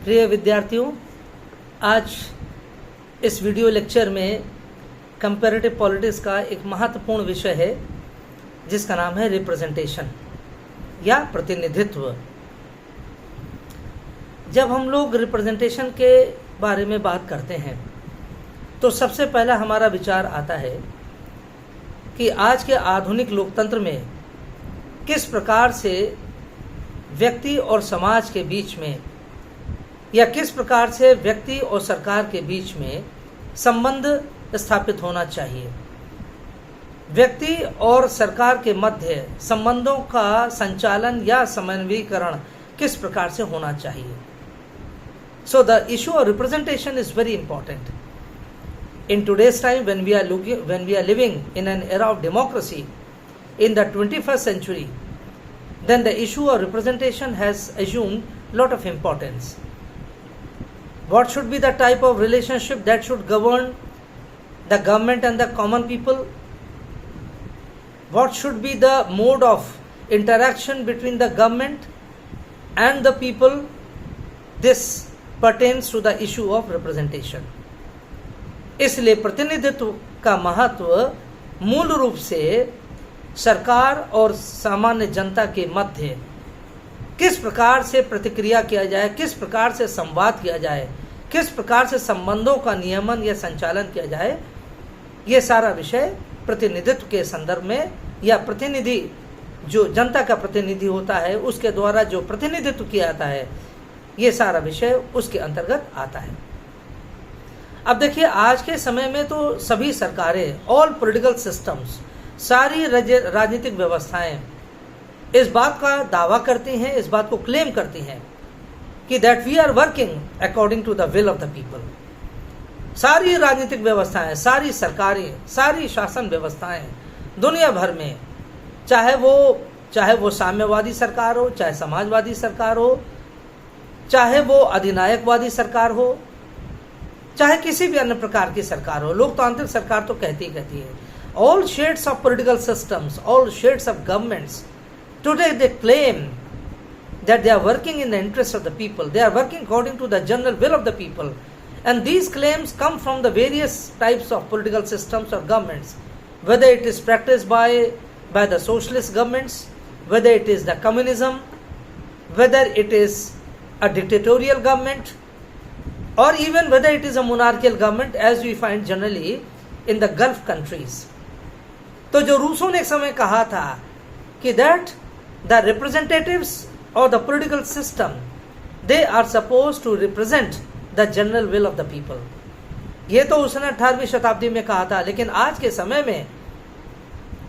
प्रिय विद्यार्थियों, आज इस वीडियो लेक्चर में कंपैरेटिव पॉलिटिक्स का एक महत्वपूर्ण विषय है जिसका नाम है रिप्रेजेंटेशन या प्रतिनिधित्व। जब हम लोग रिप्रेजेंटेशन के बारे में बात करते हैं तो सबसे पहला हमारा विचार आता है कि आज के आधुनिक लोकतंत्र में किस प्रकार से व्यक्ति और समाज के बीच में या किस प्रकार से व्यक्ति और सरकार के बीच में संबंध स्थापित होना चाहिए। व्यक्ति और सरकार के मध्य संबंधों का संचालन या समन्वयीकरण किस प्रकार से होना चाहिए। So the issue of representation is very important. In today's time, when we are living in an era of democracy in the 21st century, then the issue of representation has assumed a lot of importance. What should be the type of relationship that should govern the government and the common people? What should be the mode of interaction between the government and the people? This pertains to the issue of representation. इसलिए प्रतिनिधित्व का महत्व मूल रूप से सरकार और सामान्य जनता के मध्य किस प्रकार से प्रतिक्रिया किया जाए, किस प्रकार से संवाद किया जाए, किस प्रकार से संबंधों का नियमन या संचालन किया जाए, ये सारा विषय प्रतिनिधित्व के संदर्भ में या प्रतिनिधि जो जनता का प्रतिनिधि होता है उसके द्वारा जो प्रतिनिधित्व किया जाता है, ये सारा विषय उसके अंतर्गत आता है। अब देखिए, आज के समय में तो सभी सरकारें, ऑल पॉलिटिकल सिस्टम्स, सारी राजनीतिक व्यवस्थाएं इस बात का दावा करती हैं, इस बात को क्लेम करती हैं कि that we are working according to the will of the people. सारी राजनीतिक व्यवस्थाएं, सारी सरकारें, सारी शासन व्यवस्थाएं दुनिया भर में, चाहे वो साम्यवादी सरकार हो, चाहे समाजवादी सरकार हो, चाहे वो अधिनायकवादी सरकार हो, चाहे किसी भी अन्य प्रकार की सरकार हो, लोकतांत्रिक सरकार तो कहती है। All shades of political systems, all shades of governments, today they claim that they are working in the interest of the people. They are working according to the general will of the people. And these claims come from the various types of political systems or governments, whether it is practiced by the socialist governments, whether it is the communism, whether it is a dictatorial government, or even whether it is a monarchical government as we find generally in the Gulf countries. तो जो रूसों ने एक समय कहा था कि that the representatives of the political system, they are supposed to represent the general will of the people. ये तो उसने 18वीं शताब्दी में कहा था, लेकिन आज के समय में,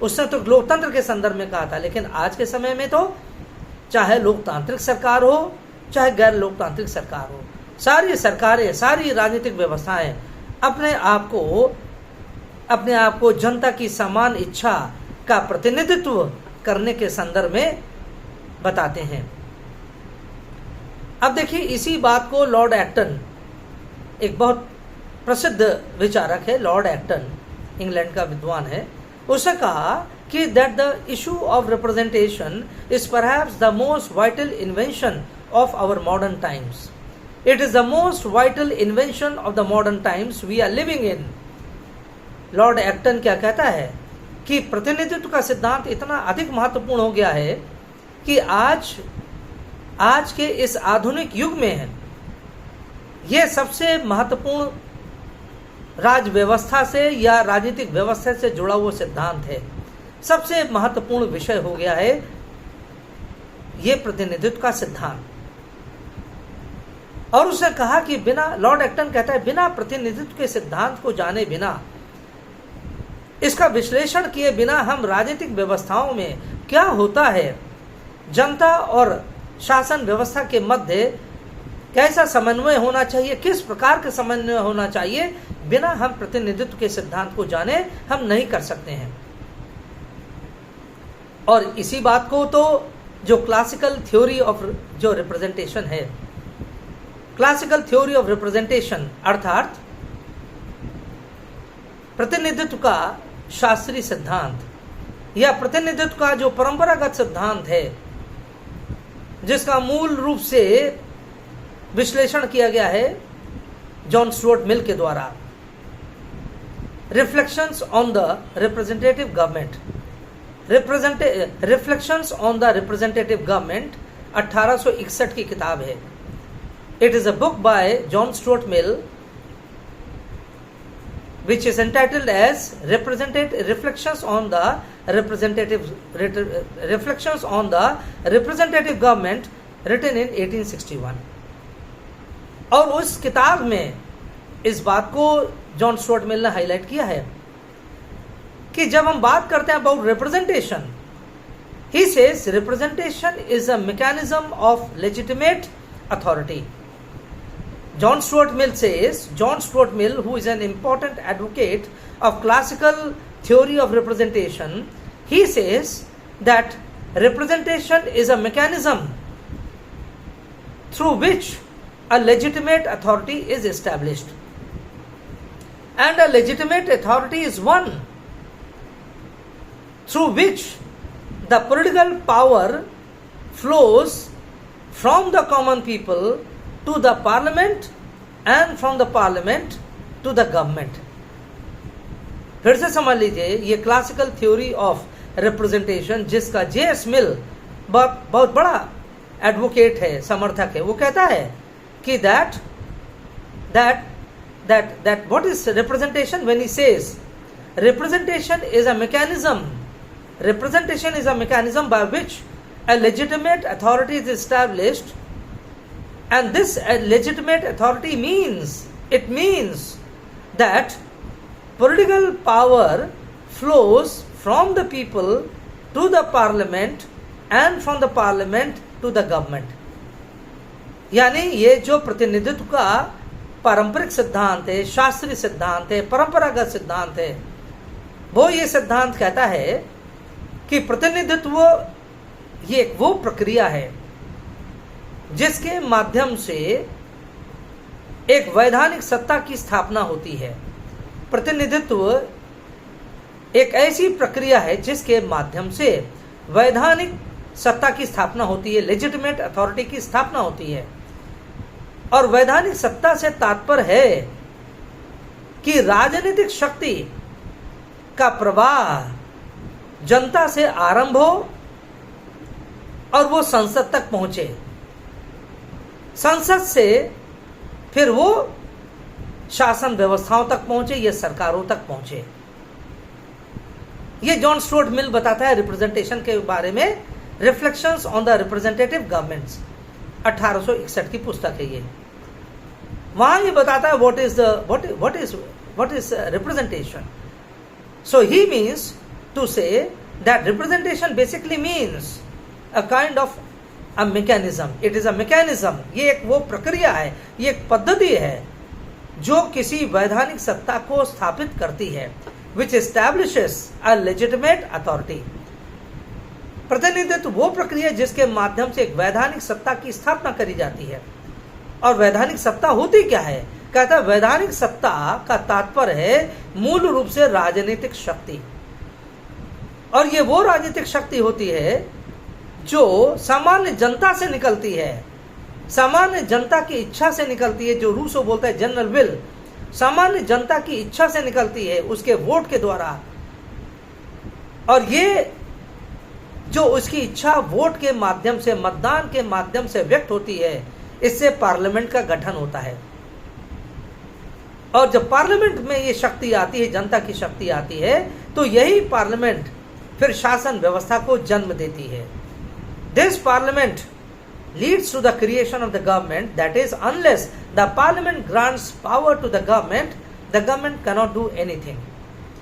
उसने तो लोकतंत्र के संदर्भ में कहा था, लेकिन आज के समय में तो चाहे लोकतांत्रिक सरकार हो चाहे गैर लोकतांत्रिक सरकार हो, सारी सरकारें, सारी राजनीतिक व्यवस्थाएं अपने आप को जनता की समान इच्छा का प्रतिनिधित्व करने के संदर्भ में बताते हैं। अब देखिए, इसी बात को लॉर्ड एक्टन, एक बहुत प्रसिद्ध विचारक है, लॉर्ड एक्टन, इंग्लैंड का विद्वान है, उसने कहा कि that the issue of representation is perhaps the most vital invention of our modern times. It is the most vital invention of the modern times we are living in. Lord Acton क्या कहता है कि प्रतिनिधित्व का सिद्धांत इतना अधिक महत्वपूर्ण हो गया है कि आज के इस आधुनिक युग में यह सबसे महत्वपूर्ण राज व्यवस्था से या राजनीतिक व्यवस्था से जुड़ा हुआ सिद्धांत है, सबसे महत्वपूर्ण विषय हो गया है यह प्रतिनिधित्व का सिद्धांत। और उसने कहा कि लॉर्ड एक्टन कहता है, बिना प्रतिनिधित्व के सिद्धांत को जाने बिना, इसका विश्लेषण किए बिना हम राजनीतिक व्यवस्थाओं में क्या होता है, जनता और शासन व्यवस्था के मध्य कैसा समन्वय होना चाहिए, किस प्रकार का समन्वय होना चाहिए, बिना हम प्रतिनिधित्व के सिद्धांत को जाने हम नहीं कर सकते हैं। और इसी बात को तो जो क्लासिकल थ्योरी ऑफ जो रिप्रेजेंटेशन है, क्लासिकल थ्योरी ऑफ रिप्रेजेंटेशन अर्थात प्रतिनिधित्व का शास्त्रीय सिद्धांत या प्रतिनिधित्व का जो परंपरागत सिद्धांत है, जिसका मूल रूप से विश्लेषण किया गया है जॉन स्टुअर्ट मिल के द्वारा। Reflections on the representative government, reflections on the representative government 1861 की किताब है। It is a book by John Stuart Mill which is entitled as Reflections on the Representative Government, written in 1861। और उस किताब में इस बात को जॉन स्टुअर्ट मिल ने हाईलाइट किया है कि जब हम बात करते हैं about representation, he says representation is a mechanism of legitimate authority. John Stuart Mill says, John Stuart Mill, who is an important advocate of classical theory of representation, he says that representation is a mechanism through which a legitimate authority is established. And a legitimate authority is one through which the political power flows from the common people to the parliament and from the parliament to the government। फिर से समझ लीजिए, ये classical theory of representation जिसका J.S. मिल बहुत बड़ा advocate है, समर्थक है, वो कहता है कि that what is representation? When he says representation is a mechanism by which a legitimate authority is established, and this legitimate authority means that political power flows from the people to the parliament and from the parliament to the government। यानी ये जो प्रतिनिधित्व का पारंपरिक सिद्धांत है, शास्त्रीय सिद्धांत है, परंपरागत सिद्धांत है, वो ये सिद्धांत कहता है कि प्रतिनिधित्व ये वो प्रक्रिया है जिसके माध्यम से एक वैधानिक सत्ता की स्थापना होती है। प्रतिनिधित्व एक ऐसी प्रक्रिया है जिसके माध्यम से वैधानिक सत्ता की स्थापना होती है, लेजिटिमेट अथॉरिटी की स्थापना होती है। और वैधानिक सत्ता से तात्पर्य है कि राजनीतिक शक्ति का प्रवाह जनता से आरंभ हो और वो संसद तक पहुंचे, संसद से फिर वो शासन व्यवस्थाओं तक पहुंचे या सरकारों तक पहुंचे। ये जॉन स्टुअर्ट मिल बताता है रिप्रेजेंटेशन के बारे में। Reflections on the representative governments 1861 की पुस्तक है ये। वहां ये बताता है what is representation. So he means to say that representation basically means a kind of a mechanism. It is a mechanism, ये एक वो प्रक्रिया है, ये एक पद्धति है जो किसी वैधानिक सत्ता को स्थापित करती है, विच एस्टैब्लिशेस अ लेजिटिमेट अथॉरिटी। प्रतिनिधित्व वो प्रक्रिया जिसके माध्यम से एक वैधानिक सत्ता की स्थापना करी जाती है। और वैधानिक सत्ता होती क्या है? कहता है वैधानिक सत्ता का तात्पर्य है मूल रूप से राजनीतिक शक्ति। और ये वो राजनीतिक शक्ति होती है जो सामान्य जनता से निकलती है, सामान्य जनता की इच्छा से निकलती है, जो रूसो बोलता है जनरल विल, सामान्य जनता की इच्छा से निकलती है, उसके वोट के द्वारा। और ये जो उसकी इच्छा वोट के माध्यम से, मतदान के माध्यम से व्यक्त होती है, इससे पार्लियामेंट का गठन होता है। और जब पार्लियामेंट में ये शक्ति आती है, जनता की शक्ति आती है, तो यही पार्लियामेंट फिर शासन व्यवस्था को जन्म देती है। This parliament leads to the creation of the government, that is, unless the parliament grants power to the government cannot do anything.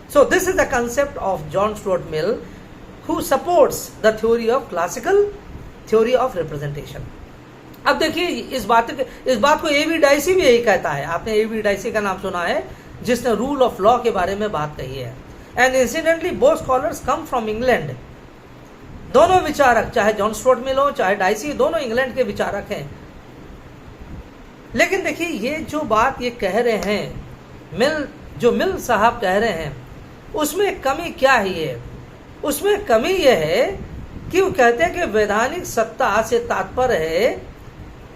So this is the concept of John Stuart Mill, who supports the theory of classical theory of representation. अब देखिए इस बात को एवी dicey भी यही कहता है। आपने एवी डाइसी का नाम सुना है, जिसने रूल ऑफ लॉ के बारे में बात कही है। And incidentally both scholars come from England. दोनों विचारक, चाहे जॉन स्टुअर्ट मिल हो चाहे डाइसी, दोनों इंग्लैंड के विचारक हैं। लेकिन देखिए ये जो बात ये कह रहे हैं, मिल साहब कह रहे हैं, उसमें कमी क्या है? उसमें कमी यह है कि वो कहते हैं कि वैधानिक सत्ता से तात्पर्य है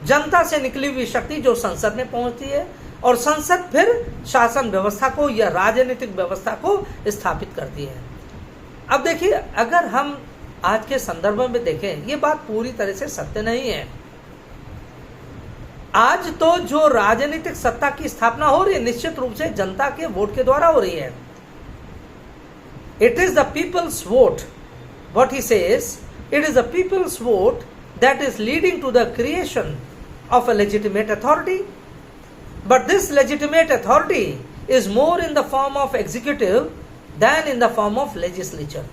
जनता से निकली हुई शक्ति जो संसद में पहुंचती है और संसद फिर शासन व्यवस्था को या राजनीतिक व्यवस्था को स्थापित करती है। अब देखिए, अगर हम आज के संदर्भ में देखें, ये बात पूरी तरह से सत्य नहीं है। आज तो जो राजनीतिक सत्ता की स्थापना हो रही है निश्चित रूप से जनता के वोट के द्वारा हो रही है। It is the people's vote, what he says, it is the people's vote that is leading to the creation of a legitimate authority, but this legitimate authority is more in the form of executive than in the form of legislature.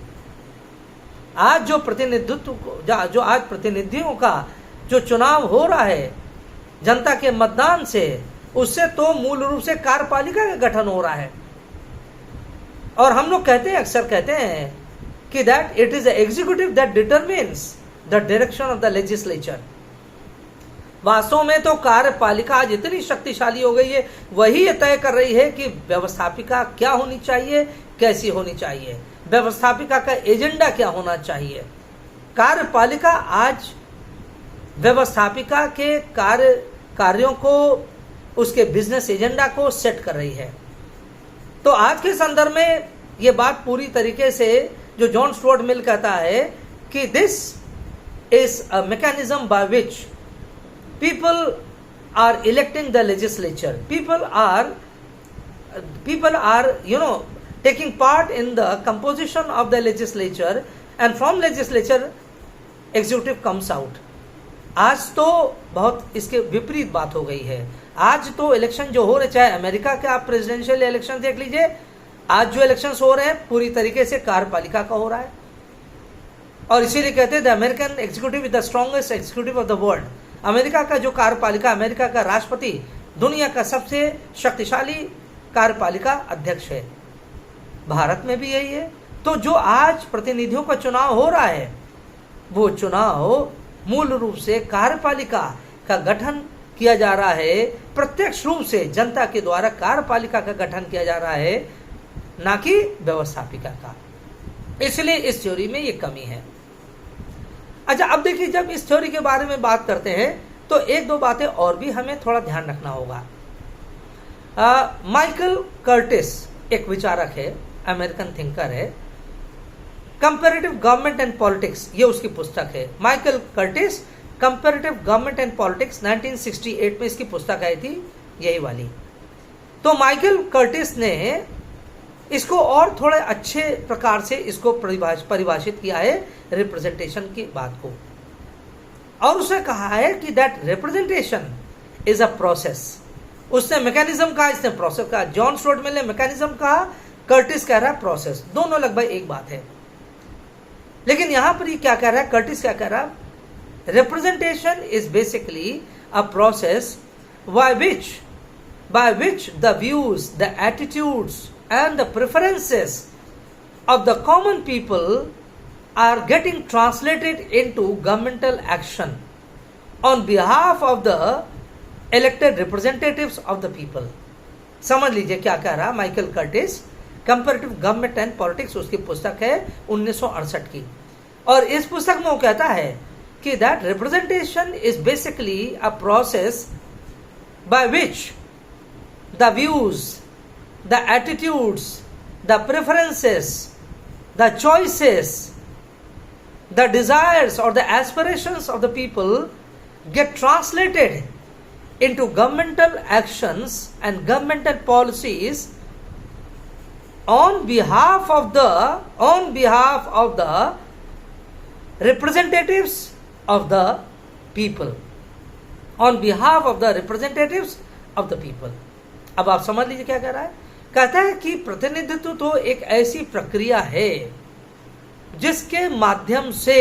आज जो जो आज प्रतिनिधियों का जो चुनाव हो रहा है जनता के मतदान से, उससे तो मूल रूप से कार्यपालिका का गठन हो रहा है। और हम लोग कहते हैं, अक्सर कहते हैं कि that it is executive that determines the direction of the legislature. वास्तव में तो कार्यपालिका आज इतनी शक्तिशाली हो गई है, वही ये तय कर रही है कि व्यवस्थापिका क्या होनी चाहिए, कैसी होनी चाहिए, व्यवस्थापिका का एजेंडा क्या होना चाहिए। कार्यपालिका आज व्यवस्थापिका के कार्यों को, उसके बिजनेस एजेंडा को सेट कर रही है। तो आज के संदर्भ में ये बात पूरी तरीके से जो जॉन स्टुअर्ट मिल कहता है कि this is a mechanism by which people are electing the legislature. People are taking part in the composition of the legislature, and from legislature executive comes out. आज तो बहुत इसके विपरीत बात हो गई है। आज तो इलेक्शन जो हो रहे, चाहे अमेरिका के आप प्रेसिडेंशियल इलेक्शन देख लीजिए, आज जो इलेक्शंस हो रहे हैं पूरी तरीके से कार्यपालिका का हो रहा है। और इसीलिए कहते हैं the American executive is the strongest executive of the world. America का जो कार्यपालिका, अमेरिका का राष्ट्रपति दुनिया का सबसे शक्तिशाली कार्यपालिका अध्यक्ष है। भारत में भी यही है। तो जो आज प्रतिनिधियों का चुनाव हो रहा है, वो चुनाव मूल रूप से कार्यपालिका का गठन किया जा रहा है, प्रत्यक्ष रूप से जनता के द्वारा कार्यपालिका का गठन किया जा रहा है, ना कि व्यवस्थापिका का। इसलिए इस थ्योरी में ये कमी है। अच्छा, अब देखिए, जब इस थ्योरी के बारे में बात करते हैं तो एक दो बातें और भी हमें थोड़ा ध्यान रखना होगा। माइकल कर्टिस एक विचारक है, अमेरिकन थिंकर है। कंपैरेटिव गवर्नमेंट एंड पॉलिटिक्स, ये उसकी पुस्तक है। Michael Curtis, comparative government and politics, 1968 में इसकी पुस्तक आई थी, यही वाली। तो माइकल कर्टिस ने इसको और थोड़े अच्छे प्रकार से इसको परिभाषित किया है रिप्रेजेंटेशन की बात को, और उसने कहा है कि that representation is a process. उसने मैकेनिज्म कहा, इसने प्रोसेस कहा। जॉन स्टुअर्ट मिल ने मैकेनिज्म कहा, कर्टिस कह रहा है प्रोसेस। दोनों लगभग एक बात है, लेकिन यहां पर ये क्या कह रहा है, कर्टिस क्या कह रहा है, representation is basically a process by which the views, the attitudes and the preferences of the common people are getting translated into governmental action on behalf of the elected representatives of the people. समझ लीजिए क्या कह रहा Michael Curtis, comparative government and politics उसकी पुस्तक है 1968 की। और इस पुस्तक में वो कहता है कि that representation is basically a process by which the views, the attitudes, the preferences, the choices, the desires or the aspirations of the people get translated into governmental actions and governmental policies on behalf of the representatives of the people, on behalf of the representatives of the people। अब आप समझ लीजिए क्या कह रहा है। कहता है कि प्रतिनिधित्व तो एक ऐसी प्रक्रिया है जिसके माध्यम से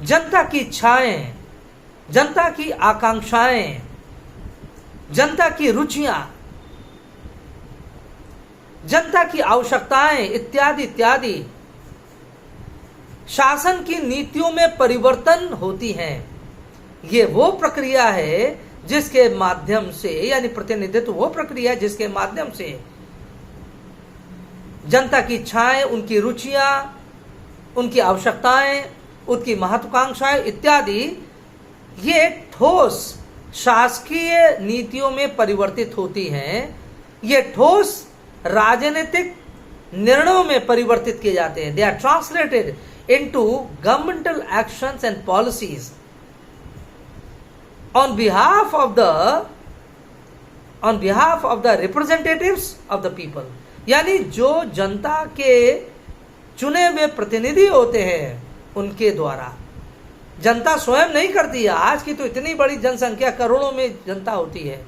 जनता की इच्छाएं, जनता की आकांक्षाएं, जनता की रुचियां, जनता की आवश्यकताएं इत्यादि इत्यादि शासन की नीतियों में परिवर्तन होती हैं। ये वो प्रक्रिया है जिसके माध्यम से, यानी प्रतिनिधित्व वो प्रक्रिया है जिसके माध्यम से जनता की इच्छाएं, उनकी रुचियां, उनकी आवश्यकताएं, उनकी महत्वाकांक्षाएं इत्यादि ये ठोस शासकीय नीतियों में परिवर्तित होती हैं, ये ठोस राजनीतिक निर्णयों में परिवर्तित किए जाते हैं। They are translated into governmental actions and policies on behalf of the representatives of the people. यानी जो जनता के चुने हुए प्रतिनिधि होते हैं उनके द्वारा। जनता स्वयं नहीं करती है। आज की तो इतनी बड़ी जनसंख्या, करोड़ों में जनता होती है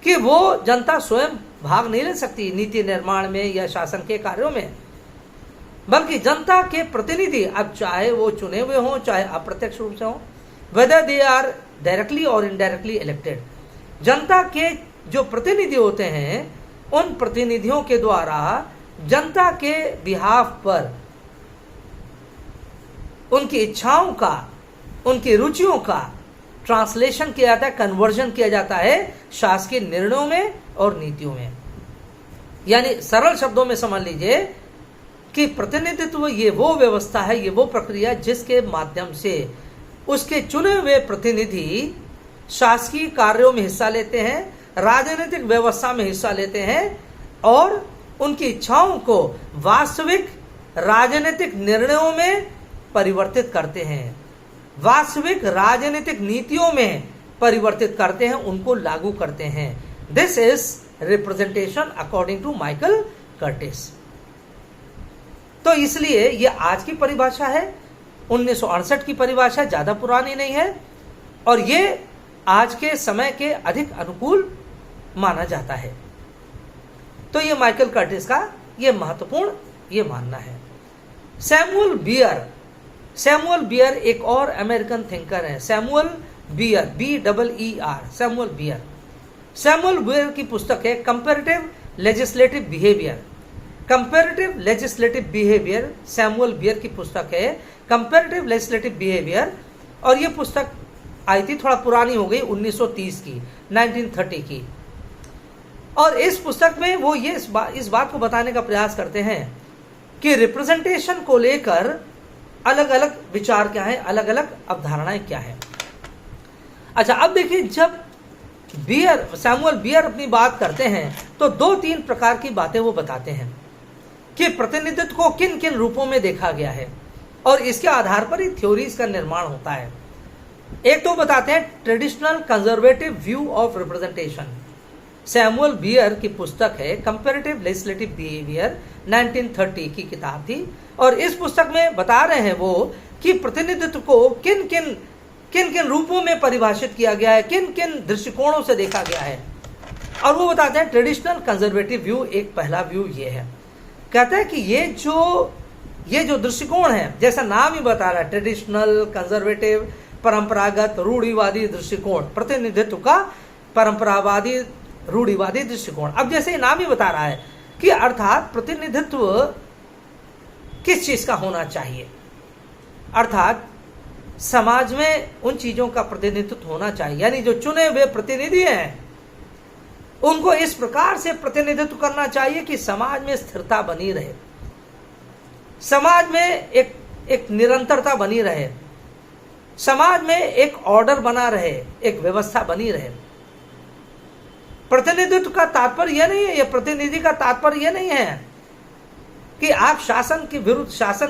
कि वो जनता स्वयं भाग नहीं ले सकती नीति निर्माण में या शासन के कार्यों में, बल्कि जनता के प्रतिनिधि, अब चाहे वो चुने हुए हों चाहे अप्रत्यक्ष रूप से हों, वेदर दे आर डायरेक्टली और इनडायरेक्टली इलेक्टेड, जनता के जो प्रतिनिधि होते हैं उन प्रतिनिधियों के द्वारा जनता के बिहाफ पर उनकी इच्छाओं का, उनकी रुचियों का ट्रांसलेशन किया जाता है, कन्वर्जन किया जाता है शासकीय निर्णयों में और नीतियों में। यानी सरल शब्दों में समझ लीजिए कि प्रतिनिधित्व ये वो व्यवस्था है, ये वो प्रक्रिया जिसके माध्यम से उसके चुने हुए प्रतिनिधि शासकीय कार्यों में हिस्सा लेते हैं, राजनीतिक व्यवस्था में हिस्सा लेते हैं और उनकी इच्छाओं को वास्तविक राजनीतिक निर्णयों में परिवर्तित करते हैं, वास्तविक राजनीतिक नीतियों में परिवर्तित करते हैं, उनको लागू करते हैं। This is representation according to Michael Curtis. तो इसलिए ये आज की परिभाषा है, 1968 की परिभाषा, ज्यादा पुरानी नहीं है और ये आज के समय के अधिक अनुकूल माना जाता है। तो ये माइकल कर्टिस का ये महत्वपूर्ण ये मानना है। सैमुअल बियर एक और अमेरिकन थिंकर है। Samuel Beer, BEER, Samuel Beer की पुस्तक है comparative legislative behaviour. Samuel Beer की पुस्तक है कंपैरेटिव लेजिस्लेटिव बिहेवियर और ये पुस्तक आई थी, थोड़ा पुरानी हो गई, 1930 की, 1930 की। और इस पुस्तक में वो ये इस बात को बताने का प्रयास करते हैं कि रिप्रेजेंटेशन को लेकर अलग अलग विचार क्या है, अलग अलग अवधारणाएं क्या है। अच्छा, अब देखिए, जब सैमुअल बियर अपनी बात करते हैं तो 2-3 प्रकार की बातें वो बताते हैं कि प्रतिनिधित्व को किन किन रूपों में देखा गया है और इसके आधार पर ही थ्योरीज का निर्माण होता है। एक तो बताते हैं traditional conservative view of representation. Samuel Beer की पुस्तक है कंपैरेटिव लेजिस्लेटिव बिहेवियर, 1930 की किताब थी और इस पुस्तक में बता रहे हैं वो कि प्रतिनिधित्व को किन किन रूपों में परिभाषित किया गया है, किन किन दृष्टिकोणों से देखा गया है। और वो बताते हैं ट्रेडिशनल कंजर्वेटिव व्यू, एक पहला व्यू ये है। कहते हैं कि ये जो दृष्टिकोण है, जैसा नाम ही बता रहा है, ट्रेडिशनल कंजर्वेटिव, परंपरागत रूढ़िवादी दृष्टिकोण, प्रतिनिधित्व का परंपरावादी रूढ़िवादी दृष्टिकोण। अब जैसे नाम ही बता रहा है कि अर्थात प्रतिनिधित्व किस चीज का होना चाहिए, अर्थात समाज में उन चीजों का प्रतिनिधित्व होना चाहिए। यानी जो चुने हुए प्रतिनिधि हैं उनको इस प्रकार से प्रतिनिधित्व करना चाहिए कि समाज में स्थिरता बनी रहे, समाज में एक निरंतरता बनी रहे, समाज में एक ऑर्डर बना रहे, एक व्यवस्था बनी रहे। प्रतिनिधित्व का तात्पर्य यह नहीं है, यह प्रतिनिधि का तात्पर्य यह नहीं है कि आप शासन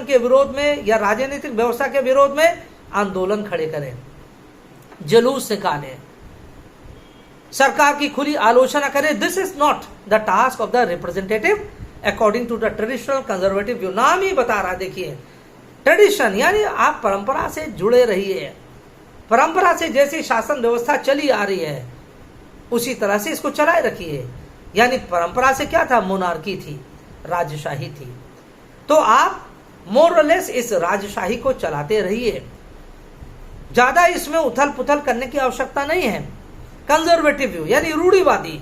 के विरोध में या राजनीतिक व्यवस्था के विरोध में आंदोलन खड़े करें, जुलूस निकालें, सरकार की खुली आलोचना करें। This is not the task of the representative according to the traditional conservative view. नाम ही बता रहा, देखिए ट्रेडिशन, यानी आप परंपरा से जुड़े रहिए, परंपरा से जैसी शासन व्यवस्था चली आ रही है उसी तरह से इसको चलाए रखिए। यानी परंपरा से क्या था, मोनार्की थी, राजशाही थी, तो आप मोरलेस इस राजशाही को चलाते रहिए, ज्यादा इसमें उथल पुथल करने की आवश्यकता नहीं है। कंजर्वेटिव व्यू यानी रूढ़िवादी,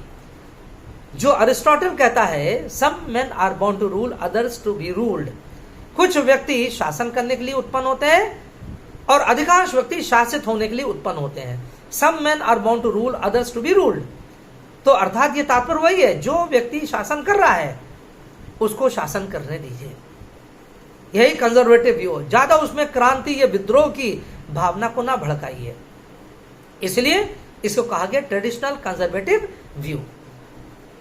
जो अरिस्टोटल कहता है some men are born to rule others to be ruled. कुछ व्यक्ति शासन करने के लिए उत्पन्न होते हैं और अधिकांश व्यक्ति शासित होने के लिए उत्पन्न होते हैं। Some men are born to rule others to be ruled. तो अर्थात ये तात्पर्य वही है, जो व्यक्ति शासन कर रहा है उसको शासन करने दीजिए, यही कंजर्वेटिव व्यू। ज्यादा उसमें क्रांति या विद्रोह की भावना को ना भड़काइए। इसलिए इसको कहा गया ट्रेडिशनल कंजर्वेटिव व्यू।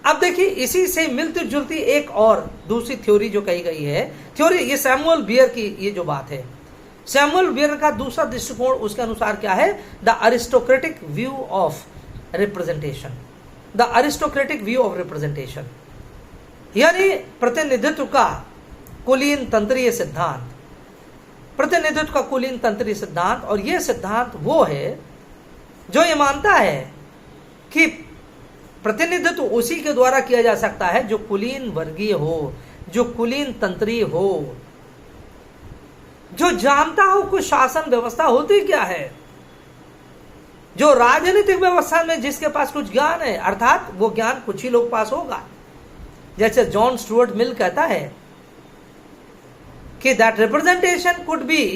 अब देखिए इसी से मिलती जुलती एक और दूसरी थ्योरी जो कही गई है, थ्योरी ये सैमुअल बियर की ये जो बात है, सैमुअल बियर का दूसरा दृष्टिकोण उसके अनुसार क्या है, the aristocratic view of representation, the aristocratic view of representation, यानी प्रतिनिधित्व का कुलीन तंत्रीय सिद्धांत, प्रतिनिधित्व का कुलीन तंत्रीय सिद्धांत। और यह सिद्धांत वो है जो ये मानता है कि प्रतिनिधित्व उसी के द्वारा किया जा सकता है जो कुलीन वर्गीय हो, जो कुलीन तंत्रीय हो, जो जानता हो कुछ शासन व्यवस्था होती क्या है, जो राजनीतिक व्यवस्था में जिसके पास कुछ ज्ञान है, अर्थात वो ज्ञान कुछ ही लोग पास होगा। जैसे जॉन स्टुअर्ट मिल कहता है कि that representation could be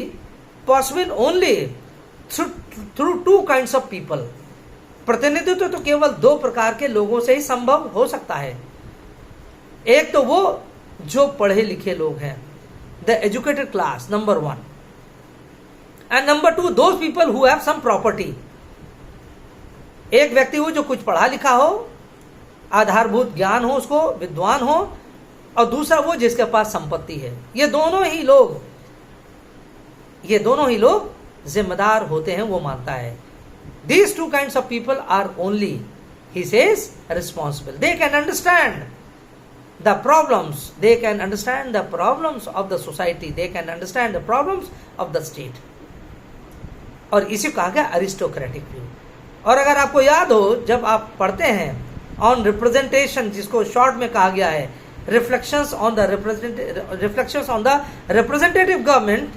possible only through two kinds of people, प्रतिनिधित्व तो केवल दो प्रकार के लोगों से ही संभव हो सकता है। एक तो वो जो पढ़े लिखे लोग हैं, the educated class, number one, and number two those people who have sum property. एक व्यक्ति हो जो कुछ पढ़ा लिखा हो, आधारभूत ज्ञान हो, उसको विद्वान हो, और दूसरा वो जिसके पास संपत्ति है। ये दोनों ही लोग जिम्मेदार होते हैं, वो मानता है। These two kinds of people are only, he says, responsible. They can understand the problems. They can understand the problems of the society. They can understand the problems of the state. और इसी कहा गया aristocratic view. और अगर आपको याद हो, जब आप पढ़ते हैं ऑन रिप्रेजेंटेशन, जिसको शॉर्ट में कहा गया है reflections on the representative government,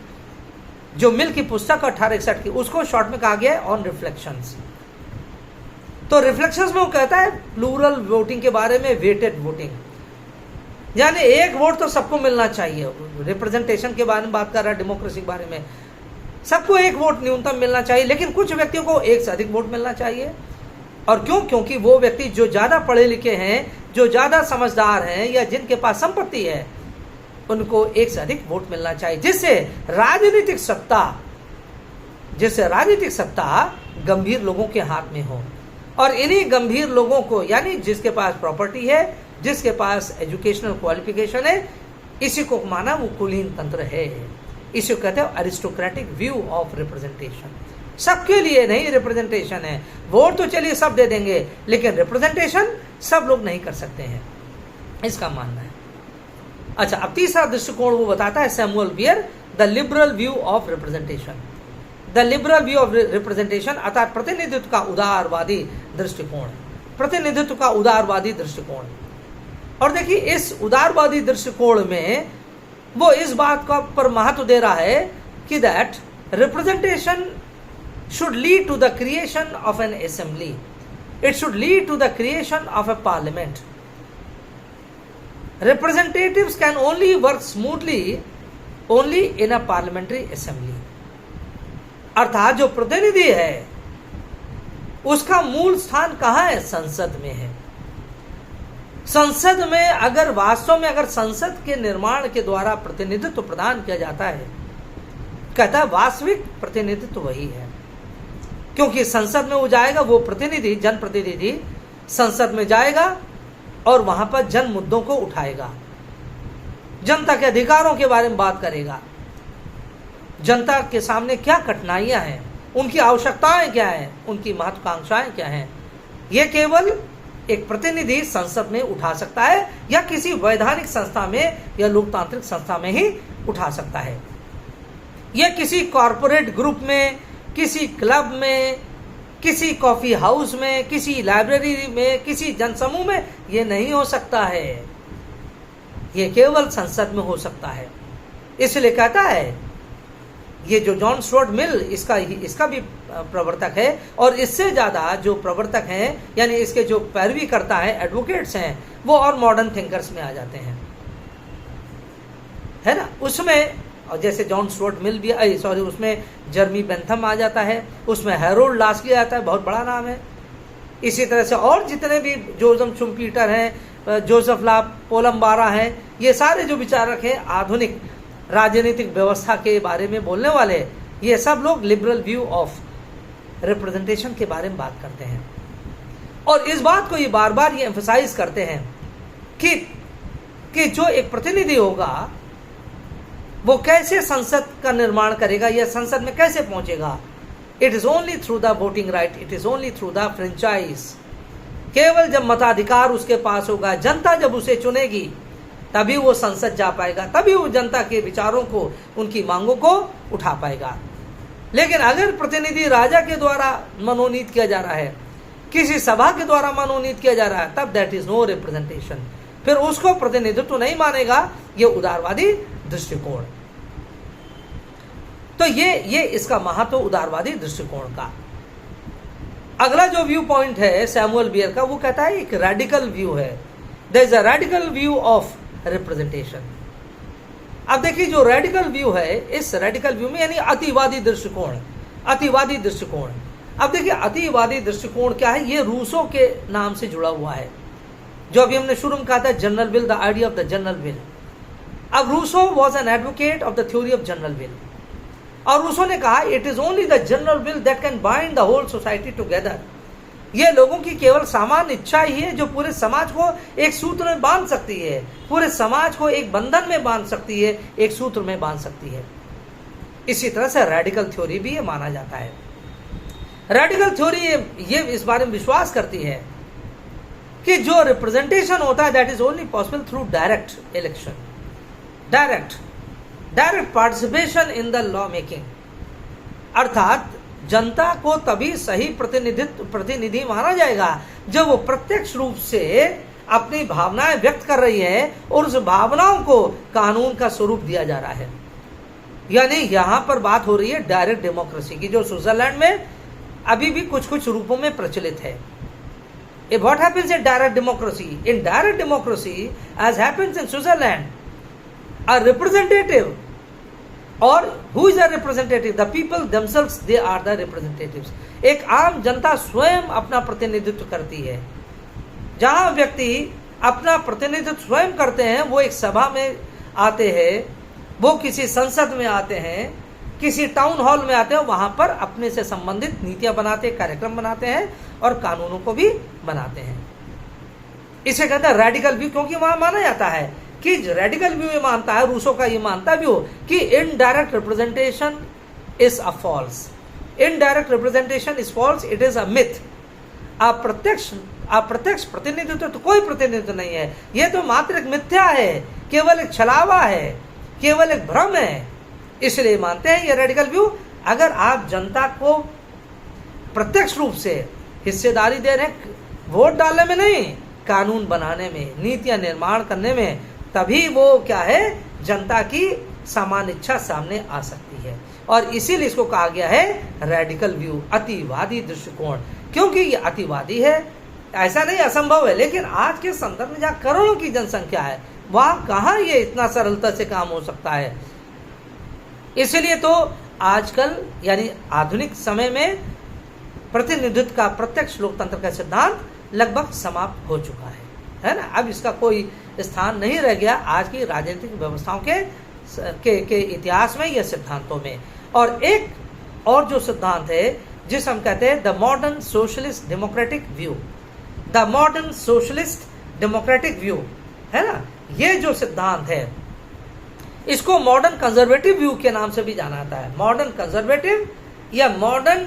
जो मिल की पुस्तक 1861 की, उसको शॉर्ट में कहा गया है ऑन रिफ्लेक्शंस। तो रिफ्लेक्शंस में वो कहता है प्लूरल वोटिंग के बारे में, वेटेड वोटिंग, यानी एक वोट तो सबको मिलना चाहिए। रिप्रेजेंटेशन के बारे में बात कर रहा है, डेमोक्रेसी के बारे में, सबको एक वोट न्यूनतम मिलना चाहिए, लेकिन कुछ व्यक्तियों को एक से अधिक वोट मिलना चाहिए। और क्यों? क्योंकि वो व्यक्ति जो ज्यादा पढ़े लिखे हैं, जो ज्यादा समझदार हैं, या जिनके पास संपत्ति है, उनको एक से अधिक वोट मिलना चाहिए, जिससे राजनीतिक सत्ता गंभीर लोगों के हाथ में हो। और इन्हीं गंभीर लोगों को, यानी जिसके पास प्रॉपर्टी है, जिसके पास एजुकेशनल क्वालिफिकेशन है, इसी को माना वो कुलीन तंत्र है। इसी को कहते हैं अरिस्टोक्रेटिक व्यू ऑफ रिप्रेजेंटेशन। सबके लिए नहीं रिप्रेजेंटेशन है, वोट तो चलिए सब दे देंगे, लेकिन रिप्रेजेंटेशन सब लोग नहीं कर सकते हैं, इसका मानना है। अच्छा, अब तीसरा दृष्टिकोण वो बताता है Samuel Beer, the liberal view of representation. The liberal view of representation अर्थात प्रतिनिधित्व का उदारवादी दृष्टिकोण, प्रतिनिधित्व का उदारवादी दृष्टिकोण। और देखिए इस उदारवादी दृष्टिकोण में वो इस बात का पर महत्व दे रहा है कि that representation should lead to the creation of an assembly. It should lead to the creation of a parliament. Representatives can only work smoothly only in a parliamentary assembly. अर्थात जो प्रतिनिधि है उसका मूल स्थान कहाँ है? संसद में है। संसद में अगर वास्तव में अगर संसद के निर्माण के द्वारा प्रतिनिधित्व प्रदान किया जाता है, कहता है वास्तविक प्रतिनिधित्व वही है, क्योंकि संसद में वो जाएगा, वो प्रतिनिधि, जनप्रतिनिधि संसद में जाएगा और वहां पर जन मुद्दों को उठाएगा, जनता के अधिकारों के बारे में बात करेगा, जनता के सामने क्या कठिनाइयां हैं, उनकी आवश्यकताएं क्या हैं, उनकी महत्वाकांक्षाएं क्या हैं, ये केवल एक प्रतिनिधि संसद में उठा सकता है, या किसी वैधानिक संस्था में या लोकतांत्रिक संस्था में ही उठा सकता है। यह किसी कॉरपोरेट ग्रुप में, किसी क्लब में, किसी कॉफी हाउस में, किसी लाइब्रेरी में, किसी जनसमूह में ये नहीं हो सकता है, ये केवल संसद में हो सकता है। इसलिए कहता है ये जो जॉन स्टुअर्ट मिल इसका भी प्रवर्तक है, और इससे ज्यादा जो प्रवर्तक हैं, यानी इसके जो पैरवी करता है, एडवोकेट्स हैं, वो और मॉडर्न थिंकर्स में आ जाते हैं, है ना। उसमें और जैसे जॉन स्टुअर्ट मिल भी उसमें जर्मी बेंथम आ जाता है, उसमें हैरोल्ड लास्की आता है, बहुत बड़ा नाम है। इसी तरह से और जितने भी जोसेफ शुम्पीटर हैं, जोसेफ ला पोलम्बारा हैं, ये सारे जो विचारक हैं आधुनिक राजनीतिक व्यवस्था के बारे में बोलने वाले, ये सब लोग लिबरल व्यू ऑफ रिप्रेजेंटेशन के बारे में बात करते हैं और इस बात को ये बार बार ये एम्फसाइज करते हैं कि जो एक प्रतिनिधि होगा वो कैसे संसद का निर्माण करेगा या संसद में कैसे पहुंचेगा। It is only through the voting right, it is only through the franchise. केवल जब मताधिकार उसके पास होगा, जनता जब उसे चुनेगी, तभी वो संसद जा पाएगा, तभी वो जनता के विचारों को, उनकी मांगों को उठा पाएगा। लेकिन अगर प्रतिनिधि राजा के द्वारा मनोनीत किया जा रहा है, किसी सभा के द्वारा मनोनीत किया जा रहा है, तब दैट इज नो रिप्रेजेंटेशन, फिर उसको प्रतिनिधित्व नहीं मानेगा। ये उदारवादी दृष्टिकोण। तो ये इसका महत्व उदारवादी दृष्टिकोण का। अगला जो व्यू पॉइंट है सैमुअल बियर का, वो कहता है एक रेडिकल व्यू है। There is a radical view of representation. अब देखिए जो रेडिकल व्यू है, इस रेडिकल व्यू में यानी अतिवादी दृष्टिकोण, अतिवादी दृष्टिकोण। अब देखिए अतिवादी दृष्टिकोण क्या है, ये रूसो के नाम से जुड़ा हुआ है, जो अभी हमने शुरू में कहा था general will, the idea of the general will. अब Rousseau was an advocate of the theory of general will, और रूसो ने कहा it is only the general will that can bind the whole society together. ये लोगों की केवल सामान्य इच्छा ही है जो पूरे समाज को एक सूत्र में बांध सकती है, पूरे समाज को एक बंधन में बांध सकती है, एक सूत्र में बांध सकती है। इसी तरह से रेडिकल थ्योरी भी ये माना जाता है। रेडिकल थ्योरी ये इस बारे में विश्वास करती है कि जो रिप्रेजेंटेशन होता है that is only possible through direct election, direct participation in the law making. अर्थात जनता को तभी सही प्रतिनिधि माना जाएगा जब वो प्रत्यक्ष रूप से अपनी भावनाएं व्यक्त कर रही है और उस भावनाओं को कानून का स्वरूप दिया जा रहा है। यानी यहां पर बात हो रही है डायरेक्ट डेमोक्रेसी की, जो स्विट्जरलैंड में अभी भी कुछ कुछ रूपों में प्रचलित है। What happens in direct democracy? In direct democracy, as happens in Switzerland, a representative, or who is a representative? The people themselves, they are the representatives. एक आम जनता स्वयं अपना प्रतिनिधित्व करती है। जहां व्यक्ति अपना प्रतिनिधित्व स्वयं करते हैं, वो एक सभा में आते हैं, वो किसी संसद में आते हैं, किसी टाउन हॉल में आते हैं, वहां पर अपने से संबंधित नीतियां बनाते हैं, कार्यक्रम बनाते हैं और कानूनों को भी बनाते हैं। इसे कहते हैं रेडिकल व्यू, क्योंकि वहां माना जाता है कि रेडिकल व्यू ये मानता है, रूसो का ये मानता व्यू कि indirect representation is a false, indirect representation is false, it is a myth. अप्रत्यक्ष प्रतिनिधित्व तो कोई प्रतिनिधित्व नहीं है, यह तो मात्र एक मिथ्या है, केवल एक छलावा है, केवल एक भ्रम है। इसलिए मानते हैं ये रेडिकल व्यू। अगर आप जनता को प्रत्यक्ष रूप से हिस्सेदारी दे रहे हैं, वोट डालने में नहीं, कानून बनाने में, नीतियां निर्माण करने में, तभी वो क्या है, जनता की सामान्य इच्छा सामने आ सकती है। और इसीलिए इसको कहा गया है रेडिकल व्यू, अतिवादी दृष्टिकोण। क्योंकि ये अतिवादी है, ऐसा नहीं असंभव है, लेकिन आज के संदर्भ में जहाँ करोड़ों की जनसंख्या है, वहां कहाँ ये इतना सरलता से काम हो सकता है। इसलिए तो आजकल यानी आधुनिक समय में प्रतिनिधित्व का, प्रत्यक्ष लोकतंत्र का सिद्धांत लगभग समाप्त हो चुका है ना। अब इसका कोई स्थान नहीं रह गया आज की राजनीतिक व्यवस्थाओं के इतिहास में या सिद्धांतों में। और एक और जो सिद्धांत है जिसे हम कहते हैं the modern socialist democratic view, the modern socialist democratic view है ना, ये जो सिद्धांत है इसको मॉडर्न कंजर्वेटिव व्यू के नाम से भी जाना जाता है। मॉडर्न कंजर्वेटिव या modern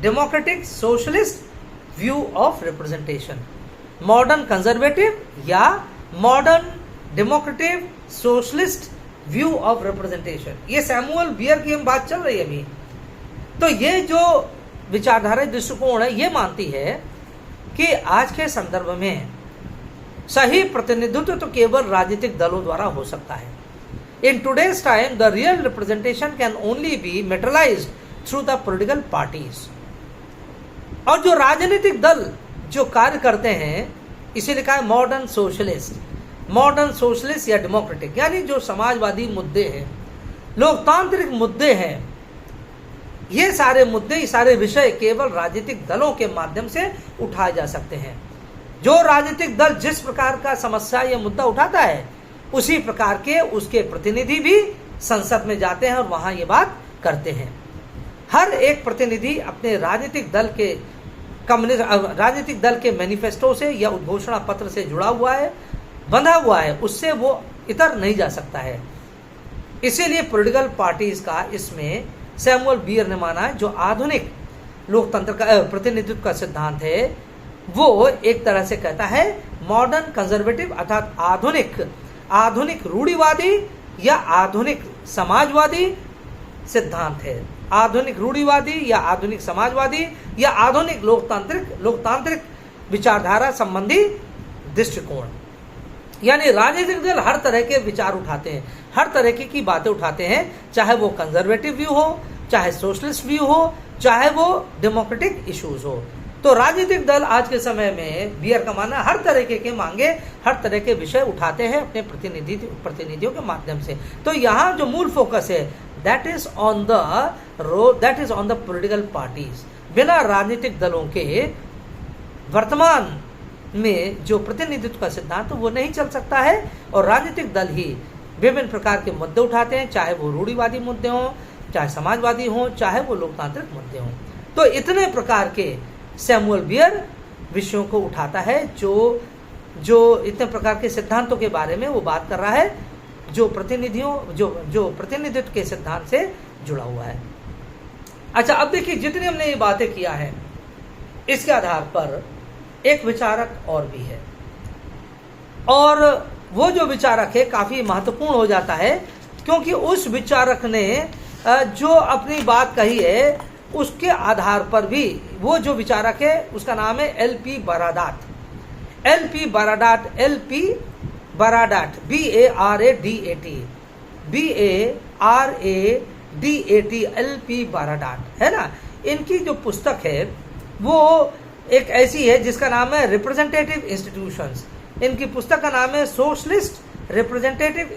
democratic socialist view of representation, modern conservative या modern democratic socialist view of representation, ये सैमुअल बियर की हम बात चल रही है अभी। तो ये जो विचारधारा दृष्टिकोण है, ये मानती है कि आज के संदर्भ में सही प्रतिनिधित्व तो केवल राजनीतिक दलों द्वारा हो सकता है। In today's time, the real representation can only be materialized through the political parties. और जो राजनीतिक दल जो कार्य करते हैं, इसे लिखा है मॉडर्न सोशलिस्ट या डेमोक्रेटिक, यानी जो समाजवादी मुद्दे हैं, लोकतांत्रिक मुद्दे हैं, ये सारे मुद्दे, ये सारे विषय केवल राजनीतिक दलों के माध्यम से उठाए जा सकते हैं। जो राजनीतिक दल जिस प्रकार का समस्या या मुद्दा उठाता है, उसी प्रकार के उसके प्रतिनिधि भी संसद में जाते हैं और वहां ये बात करते हैं। हर एक प्रतिनिधि अपने राजनीतिक दल के मैनिफेस्टो से या उद्घोषणा पत्र से जुड़ा हुआ है, बंधा हुआ है, उससे वो इतर नहीं जा सकता है। इसीलिए पॉलिटिकल पार्टीज का इसमें सैमुअल बियर ने माना जो आधुनिक लोकतंत्र का प्रतिनिधित्व का सिद्धांत है, वो एक तरह से कहता है मॉडर्न कंजर्वेटिव अर्थात आधुनिक रूढ़िवादी या आधुनिक समाजवादी सिद्धांत है। आधुनिक रूढ़िवादी या आधुनिक समाजवादी या आधुनिक लोकतांत्रिक विचारधारा संबंधी दृष्टिकोण। यानी राजनीतिक दल हर तरह के विचार उठाते हैं, हर तरह की बातें उठाते हैं, चाहे वो कंजर्वेटिव व्यू हो, चाहे सोशलिस्ट व्यू हो, चाहे वो डेमोक्रेटिक इश्यूज हो। तो राजनीतिक दल आज के समय में बियर का मानना हर तरह के मांगे, हर तरह के विषय उठाते हैं अपने प्रतिनिधियों के माध्यम से। तो यहाँ जो मूल फोकस है that is on the political parties. बिना राजनीतिक दलों के वर्तमान में जो प्रतिनिधित्व का सिद्धांत वो नहीं चल सकता है, और राजनीतिक दल ही विभिन्न प्रकार के मुद्दे उठाते हैं, चाहे वो रूढ़िवादी मुद्दे हों, चाहे समाजवादी हों, चाहे वो लोकतांत्रिक मुद्दे हों। तो इतने प्रकार के सैमुअल बियर विषयों को उठाता है जो इतने प्रकार के सिद्धांतों के बारे में वो बात कर रहा है, जो प्रतिनिधित्व के सिद्धांत से जुड़ा हुआ है। अच्छा, अब देखिए जितनी हमने ये बातें किया है इसके आधार पर एक विचारक और भी है, और वो जो विचारक है काफी महत्वपूर्ण हो जाता है, क्योंकि उस विचारक ने जो अपनी बात कही है उसके आधार पर भी वो जो विचारक है उसका नाम है L P. Baradat. BARADAT L P. Baradat है ना। इनकी जो पुस्तक है वो एक ऐसी है जिसका नाम है रिप्रेजेंटेटिव इंस्टीट्यूशंस। इनकी पुस्तक का नाम है सोशलिस्ट रिप्रेजेंटेटिव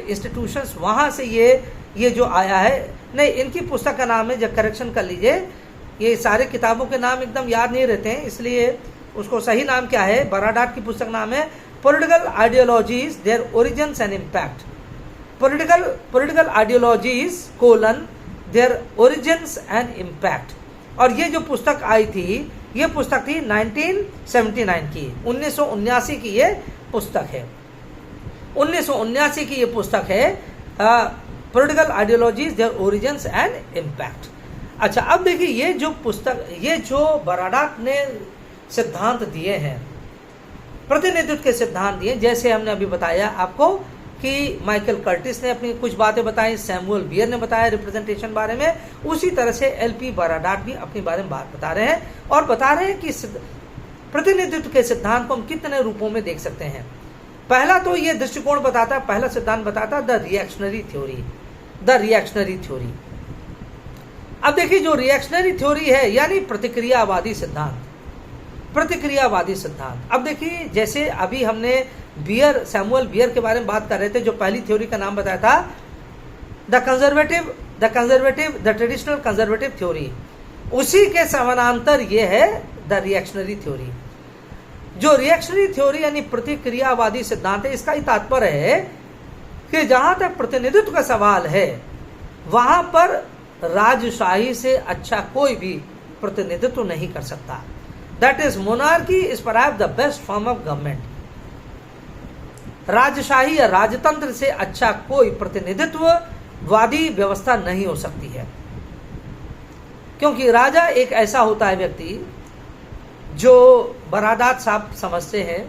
इंस्टीट्यूशंस। वहां से ये जो आया है, नहीं, इनकी पुस्तक का नाम है, जब करेक्शन कर लीजिए, ये सारे किताबों के नाम एकदम याद नहीं रहते हैं, इसलिए उसको सही नाम क्या है, बाराडाट की पुस्तक नाम है political ideologies their origins and impact. Political ideologies their origins and impact. और ये जो पुस्तक आई थी, ये पुस्तक थी 1979 की, 1979 की ये पुस्तक है। 1979 की ये पुस्तक है political ideologies their origins and impact. अच्छा, अब देखिए ये जो बाराडाट ने सिद्धांत दिए हैं, प्रतिनिधित्व के सिद्धांत दिए, जैसे हमने अभी बताया आपको कि माइकल कर्टिस ने अपनी कुछ बातें बताई, सैमुअल बियर ने बताया रिप्रेजेंटेशन बारे में, उसी तरह से एल.पी. बाराडाट भी अपने बारे में बात बता रहे हैं, और बता रहे हैं कि प्रतिनिधित्व के सिद्धांत को हम कितने रूपों में देख सकते हैं। पहला तो ये दृष्टिकोण बताता है, पहला सिद्धांत बताता है द रिएक्शनरी थ्योरी। अब देखिए जो रिएक्शनरी थ्योरी है यानी प्रतिक्रियावादी सिद्धांत। अब देखिए जैसे अभी हमने सैमुअल बियर के बारे में बात कर रहे थे, जो पहली थ्योरी का नाम बताया था द ट्रेडिशनल कंजर्वेटिव थ्योरी, उसी के समानांतर ये है द रिएक्शनरी थ्योरी। जो रिएक्शनरी थ्योरी यानी प्रतिक्रियावादी सिद्धांत है, इसका तात्पर्य है कि जहां तक प्रतिनिधित्व का सवाल है वहां पर राजशाही से अच्छा कोई भी प्रतिनिधित्व नहीं कर सकता। That is monarchy is perhaps the best form of government. राजशाही या राजतंत्र से अच्छा कोई प्रतिनिधित्ववादी व्यवस्था नहीं हो सकती है, क्योंकि राजा एक ऐसा होता है व्यक्ति जो बाराडाट साहब समझते हैं,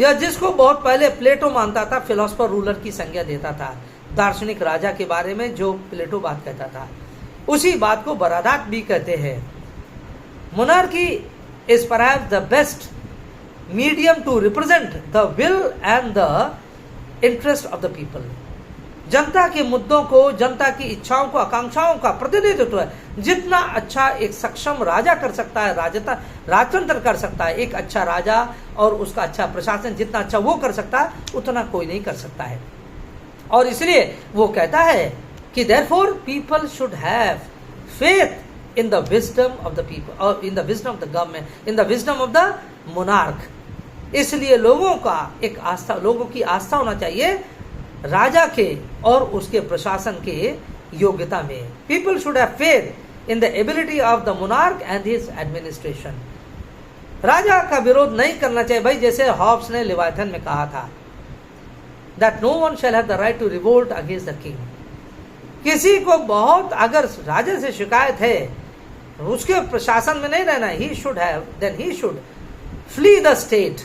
या जिसको बहुत पहले प्लेटो मानता था, फिलोसफर रूलर की संज्ञा देता था, दार्शनिक राजा के बारे में जो प्लेटो बात कहता था, उसी बात को बाराडाट भी कहते हैं। Monarchy is perhaps the best medium to represent the will and the interest of the people. जनता के मुद्दों को, जनता की इच्छाओं को, आकांक्षाओं का प्रतिनिधित्व जितना अच्छा एक सक्षम राजा कर सकता है, राजतंत्र कर सकता है, एक अच्छा राजा और उसका अच्छा प्रशासन जितना अच्छा वो कर सकता है, उतना कोई नहीं कर सकता है। और इसलिए वो कहता है कि therefore people should have faith in the wisdom of the people, or in the wisdom of the government, in the wisdom of the monarch। इसलिए लोगों की आस्था होना चाहिए राजा के और उसके प्रशासन के योग्यता में। People should have faith in the ability of the monarch and his administration. राजा का विरोध नहीं करना चाहिए भाई, जैसे हॉब्स ने लेविथन में कहा था that no one shall have the right to revolt against the king. किसी को बहुत अगर राजा से शिकायत है, उसके प्रशासन में नहीं रहना, he should have, then he should flee the state,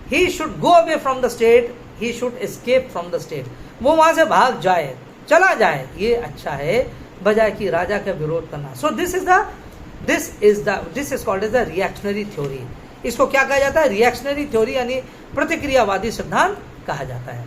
he should go away from the state, he should escape from the state. वो वहां से भाग जाए, चला जाए, ये अच्छा है बजाय कि राजा का विरोध करना। So this is called as the reactionary theory. इसको क्या कहा जाता है? रिएक्शनरी थ्योरी यानी प्रतिक्रियावादी सिद्धांत कहा जाता है।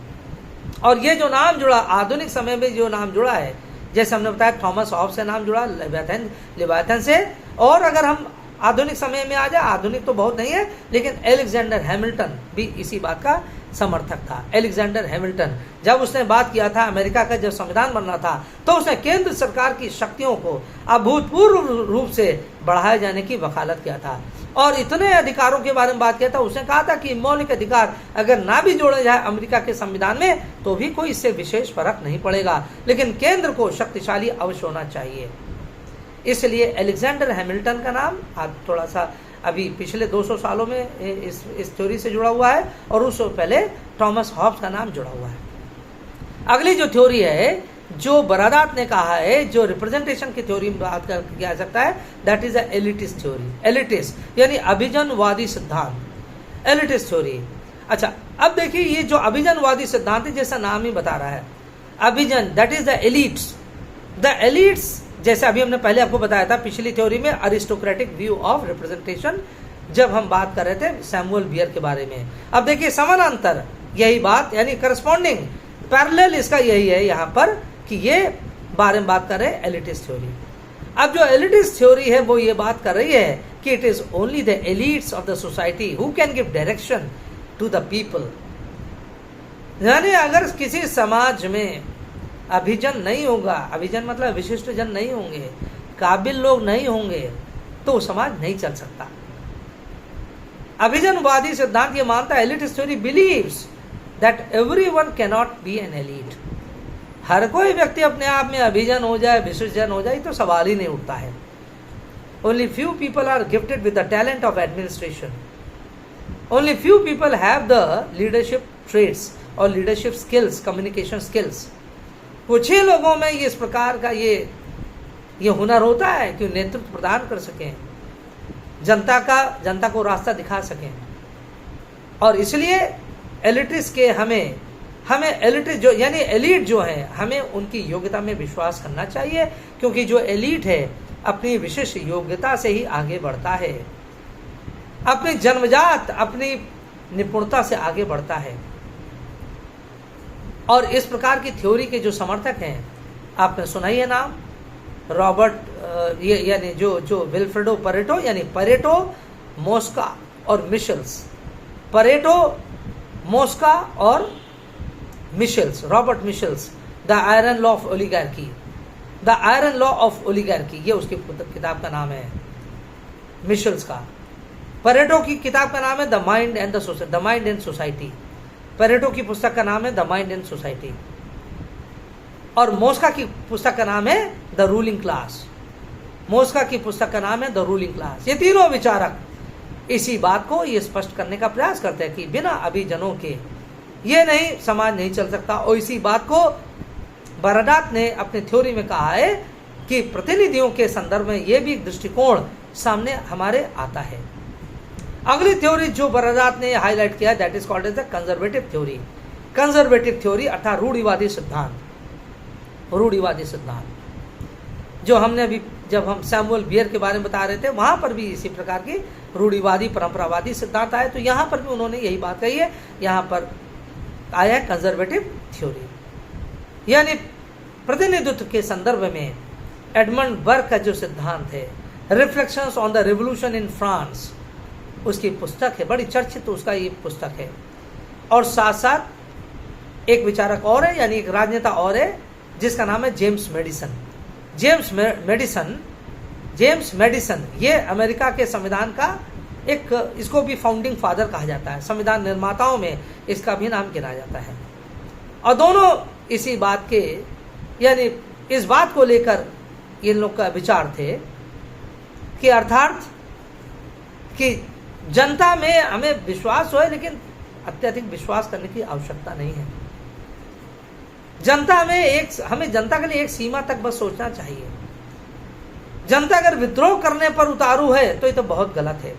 और ये जो नाम जुड़ा आधुनिक समय में, जो नाम जुड़ा है, जैसे हमने बताया थॉमस हॉब्स से नाम जुड़ा लेविथन से। और अगर हम आधुनिक समय में आ जाए, आधुनिक तो बहुत नहीं है, लेकिन अलेक्जेंडर हैमिल्टन भी इसी बात का समर्थक था। अलेक्जेंडर हैमिल्टन जब उसने बात किया था, अमेरिका का जब संविधान बनना था, तो उसने केंद्र सरकार की शक्तियों को अभूतपूर्व रूप से बढ़ाए जाने की वकालत किया था और इतने अधिकारों के बारे में बात किया था। उसने कहा था कि मौलिक अधिकार अगर ना भी जोड़े जाए अमेरिका के संविधान में तो भी कोई इससे विशेष फर्क नहीं पड़ेगा, लेकिन केंद्र को शक्तिशाली अवश्य होना चाहिए। इसलिए अलेक्जेंडर हैमिल्टन का नाम आप थोड़ा सा अभी पिछले 200 सालों में इस थ्योरी से जुड़ा हुआ है और उससे पहले थॉमस हॉब्स का नाम जुड़ा हुआ है। अगली जो थ्योरी है, जो बरादात ने कहा है, जो रिप्रेजेंटेशन की थ्योरी में बात किया जा सकता है, that is a elitist theory. Elitist यानी अभिजनवादी सिद्धांत, एलिटिस्ट थ्योरी। अच्छा, अब देखिए ये जो अभिजनवादी सिद्धांत है, जैसा नाम ही बता रहा है, अभिजन, that is the elites. The elites, जैसे अभी हमने पहले आपको बताया था पिछली थ्योरी में, अरिस्टोक्रेटिक व्यू ऑफ रिप्रेजेंटेशन, जब हम बात कर रहे थे सैमुअल बियर के बारे में। अब देखिए समानांतर यही बात, यानी करस्पॉन्डिंग पैरेलल इसका यही है यहाँ पर कि ये बारे में बात कर रहे हैं एलिटिस्ट थ्योरी। अब जो एलिटिस्ट थ्योरी है वो ये बात कर रही है कि it is only the elites of the society who can give direction to the people. यानी अगर किसी समाज में अभिजन नहीं होगा, अभिजन मतलब विशिष्ट जन नहीं होंगे, काबिल लोग नहीं होंगे, तो समाज नहीं चल सकता। अभिजनवादी सिद्धांत ये मानता है, elitist theory believes that everyone can not be an elite. हर कोई व्यक्ति अपने आप में अभिजन हो जाए, विशिष्ट जन हो जाए, तो सवाल ही नहीं उठता है। Only few people are gifted with the talent of administration. Only few people have the leadership traits और लीडरशिप स्किल्स, कम्युनिकेशन स्किल्स। कुछ ही लोगों में इस प्रकार का ये हुनर होता है कि नेतृत्व प्रदान कर सकें, जनता को रास्ता दिखा सकें। और इसलिए एलिटिस्ट के हमें एलिटिस्ट जो यानी एलीट जो है, हमें उनकी योग्यता में विश्वास करना चाहिए, क्योंकि जो एलीट है अपनी विशिष्ट योग्यता से ही आगे बढ़ता है, अपनी जन्मजात अपनी निपुणता से आगे बढ़ता है। और इस प्रकार की थ्योरी के जो समर्थक हैं, आपने सुना ही है नाम, रॉबर्ट यानी जो विल्फ्रेडो परेटो, यानी परेटो, मोस्का और मिशेल्स। परेटो, मोस्का और Michels, Robert Michels, the iron law of oligarchy, the iron law of oligarchy, ये उसकी किताब का नाम है मिशेल्स का। परेटो की किताब का नाम है the mind and society. Pareto की पुस्तक का नाम है द माइंड एंड सोसाइटी। और मोस्का की पुस्तक का नाम है द रूलिंग क्लास। मोस्का की पुस्तक का नाम है द रूलिंग क्लास। ये तीनों विचारक इसी बात को ये स्पष्ट करने का प्रयास करते हैं कि बिना अभिजनों के ये नहीं, समाज नहीं चल सकता। और इसी बात को बरादात ने अपने थ्योरी में कहा है कि प्रतिनिधियों के संदर्भ में ये भी एक दृष्टिकोण सामने हमारे आता है। अगली थ्योरी जो बरादात ने हाईलाइट किया, that is called as the conservative theory. Conservative theory अर्थात रूढ़िवादी सिद्धांत। रूढ़िवादी सिद्धांत जो हमने अभी जब हम सैमुअल बियर के बारे में बता रहे थे, वहां पर भी इसी प्रकार की रूढ़िवादी परंपरावादी सिद्धांत आए, तो यहाँ पर भी उन्होंने यही बात कही है। यहाँ पर आया है कंजर्वेटिव थ्योरी, यानी प्रतिनिधित्व के संदर्भ में एडमंड बर्ग का जो सिद्धांत है, reflections on the revolution in France, उसकी पुस्तक है, बड़ी चर्चित उसका ये पुस्तक है। और साथ साथ एक विचारक और है, यानी एक राजनेता और है, जिसका नाम है जेम्स मेडिसन। जेम्स मेडिसन ये अमेरिका के संविधान का एक, इसको भी फाउंडिंग फादर कहा जाता है, संविधान निर्माताओं में इसका भी नाम गिना जाता है। और दोनों इसी बात के, यानी इस बात को लेकर इन लोग का विचार थे कि अर्थात कि जनता में हमें विश्वास हो, लेकिन अत्यधिक विश्वास करने की आवश्यकता नहीं है। हमें जनता के लिए एक सीमा तक बस सोचना चाहिए। जनता अगर विद्रोह करने पर उतारू है तो ये तो बहुत गलत है।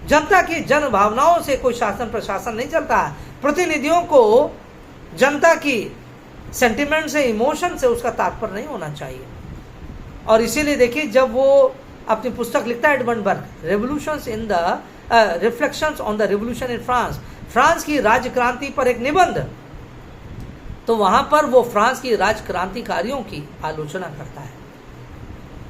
जनता की जन भावनाओं से कोई शासन प्रशासन नहीं चलता। प्रतिनिधियों को जनता की सेंटिमेंट से, इमोशन से उसका तात्पर्य नहीं होना चाहिए। और इसीलिए देखिए, जब वो अपनी पुस्तक लिखता है Edmund Burke, revolutions in the reflections on the revolution in France, France की राज्य क्रांति पर एक निबंध, तो वहां पर वो फ्रांस की राज्य क्रांतिकारियों की आलोचना करता है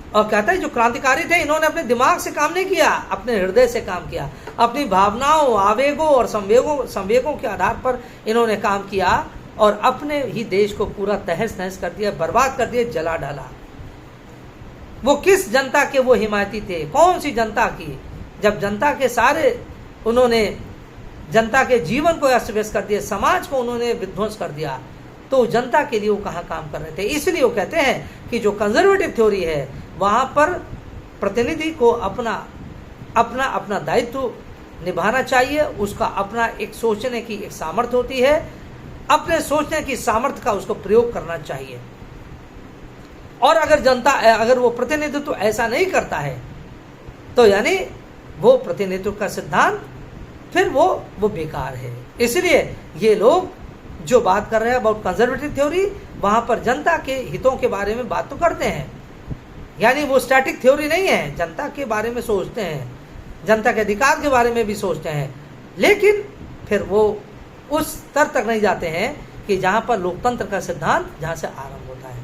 और कहता है जो क्रांतिकारी थे इन्होंने अपने दिमाग से काम नहीं किया, अपने हृदय से काम किया, अपनी भावनाओं, आवेगों और संवेगों के आधार पर इन्होंने काम किया और अपने ही देश को पूरा तहस नहस कर दिया, बर्बाद कर दिया, जला डाला। वो किस जनता के वो हिमायती थे? कौन सी जनता की? जब जनता के सारे उन्होंने जनता के जीवन को अस्त व्यस्त कर दिया, समाज को उन्होंने विध्वंस कर दिया, तो जनता के लिए वो कहाँ काम कर रहे थे? इसलिए वो कहते हैं कि जो कंजर्वेटिव थ्योरी है वहां पर प्रतिनिधि को अपना दायित्व निभाना चाहिए। उसका अपना एक सोचने की एक सामर्थ्य होती है, अपने सोचने की सामर्थ्य का उसको प्रयोग करना चाहिए। और अगर वो प्रतिनिधित्व ऐसा नहीं करता है तो यानी वो प्रतिनिधित्व का सिद्धांत फिर वो बेकार है। इसलिए ये लोग जो बात कर रहे हैं अबाउट कंजर्वेटिव थ्योरी, वहां पर जनता के हितों के बारे में बात तो करते हैं, यानी वो स्टैटिक थ्योरी नहीं है, जनता के बारे में सोचते हैं, जनता के अधिकार के बारे में भी सोचते हैं, लेकिन फिर वो उस स्तर तक नहीं जाते हैं कि जहां पर लोकतंत्र का सिद्धांत जहां से आरंभ होता है।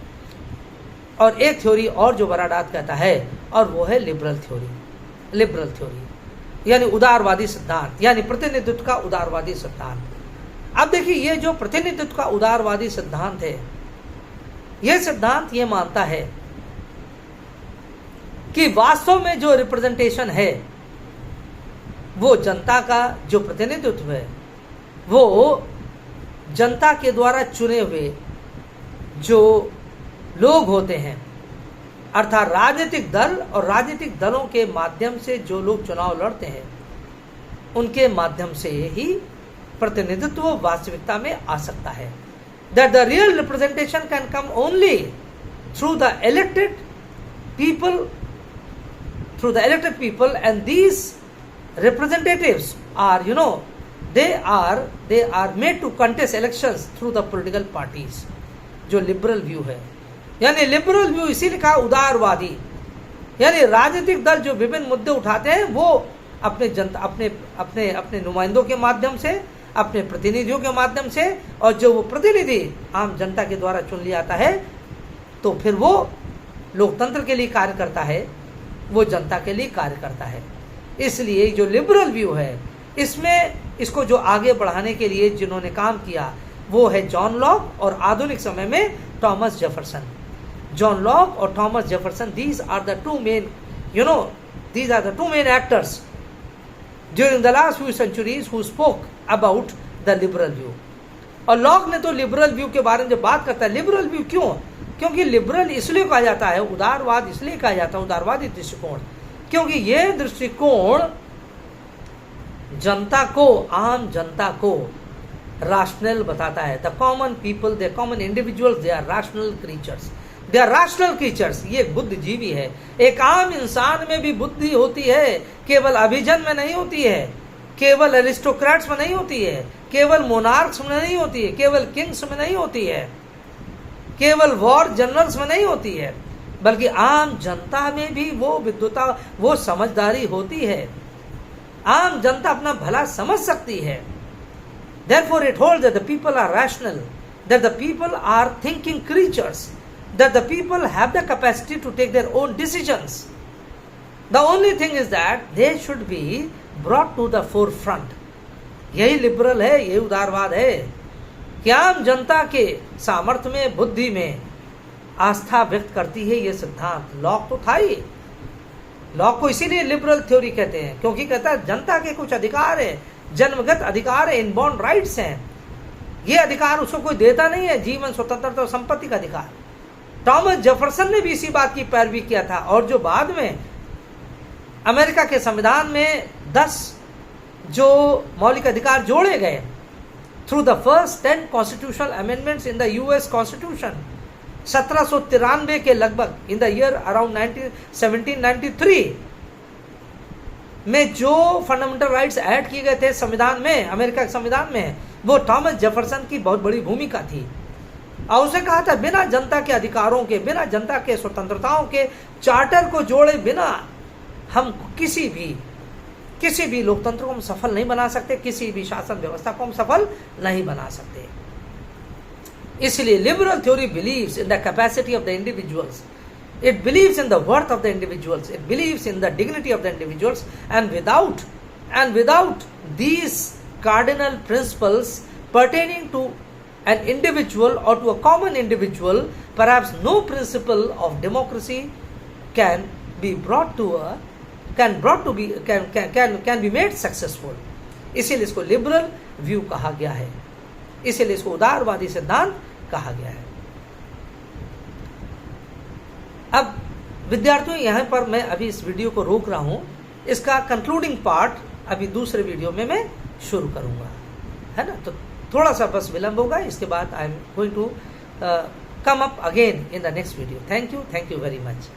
और एक थ्योरी और जो बराडात कहता है, और वो है लिबरल थ्योरी यानी उदारवादी सिद्धांत, यानी प्रतिनिधित्व का उदारवादी सिद्धांत। अब देखिए, ये जो प्रतिनिधित्व का उदारवादी सिद्धांत है, यह सिद्धांत ये मानता है कि वास्तव में जो रिप्रेजेंटेशन है, वो जनता का जो प्रतिनिधित्व है, वो जनता के द्वारा चुने हुए जो लोग होते हैं, अर्थात राजनीतिक दल और राजनीतिक दलों के माध्यम से जो लोग चुनाव लड़ते हैं, उनके माध्यम से ही प्रतिनिधित्व वास्तविकता में आ सकता है। That the real representation can come only through the elected people, and these representatives are, they are made to contest elections through the political parties। जो लिबरल व्यू है, यानी लिबरल व्यू इसीलिए कहा उदारवादी, यानी राजनीतिक दल जो विभिन्न मुद्दे उठाते हैं वो अपने नुमाइंदों के माध्यम से, अपने प्रतिनिधियों के माध्यम से, और जो वो प्रतिनिधि आम जनता के द्वारा चुन लिया जाता है, तो फिर वो लोकतंत्र के लिए कार्य करता है, वो जनता के लिए कार्य करता है। इसलिए जो लिबरल व्यू है, इसमें इसको जो आगे बढ़ाने के लिए जिन्होंने काम किया वो है जॉन लॉक और आधुनिक समय में थॉमस जेफरसन। जॉन लॉक और Thomas Jefferson, these are the two main actors during the last few centuries who spoke about the liberal view। और लॉक ने तो लिबरल व्यू के बारे में जब बात करता है, लिबरल व्यू क्यों? क्योंकि लिबरल इसलिए कहा जाता है, उदारवाद इसलिए कहा जाता है, उदारवादी दृष्टिकोण, क्योंकि यह दृष्टिकोण जनता को, आम जनता को राशनल बताता है। The common people, the common individuals, they are rational creatures, they are rational creatures. ये बुद्धिजीवी है। एक आम इंसान में भी बुद्धि होती है, केवल अभिजन में नहीं होती है, केवल एरिस्टोक्रेट्स में नहीं होती है, केवल मोनार्क्स में नहीं होती है, केवल किंग्स में नहीं होती है, केवल वॉर जनरल्स में नहीं होती है, बल्कि आम जनता में भी वो विद्वता, वो समझदारी होती है। आम जनता अपना भला समझ सकती है। Therefore it holds that the people are rational, that the people are thinking creatures, that the people have the capacity to take their own decisions. The only thing is that they should be brought to the forefront। यही liberal है, यही उदारवाद है कि आम जनता के सामर्थ्य में, बुद्धि में आस्था व्यक्त करती है ये सिद्धांत। लॉक तो था ही, लॉक को इसीलिए लिबरल थ्योरी कहते हैं, क्योंकि कहता है जनता के कुछ अधिकार है, जन्मगत अधिकार है, इनबॉर्न राइट्स हैं। ये अधिकार उसको कोई देता नहीं है, जीवन, स्वतंत्रता और संपत्ति का अधिकार। टॉमस जेफरसन ने भी इसी बात की पैरवी किया था। और जो बाद में अमेरिका के संविधान में 10 जो मौलिक अधिकार जोड़े गए through the first 10 constitutional amendments in the US constitution 1793 के लगभग इन द ईयर अराउंड 1793 में जो फंडामेंटल राइट्स ऐड किए गए थे संविधान में, अमेरिका के संविधान में, वो टॉमस जेफरसन की बहुत बड़ी भूमिका थी। और उसे कहा था बिना जनता के अधिकारों के, बिना जनता के स्वतंत्रताओं के चार्टर को जोड़े बिना हम किसी भी लोकतंत्र को हम सफल नहीं बना सकते, किसी भी शासन व्यवस्था को हम सफल नहीं बना सकते। इसलिए liberal theory believes in the capacity of the individuals, it believes in the worth of the individuals, it believes in the dignity of the individuals, and without these cardinal principles pertaining to an individual or to a common individual, perhaps no principle of democracy can be made successful. इसीलिए इसको liberal view कहा गया है, इसीलिए इसको उदारवादी सिद्धांत कहा गया है। अब विद्यार्थियों, यहाँ पर मैं अभी इस वीडियो को रोक रहा हूँ, इसका कंक्लूडिंग पार्ट अभी दूसरे वीडियो में मैं शुरू करूँगा, है ना। तो थोड़ा सा बस विलंब होगा, इसके बाद I am going to come up again in the next video. Thank you very much.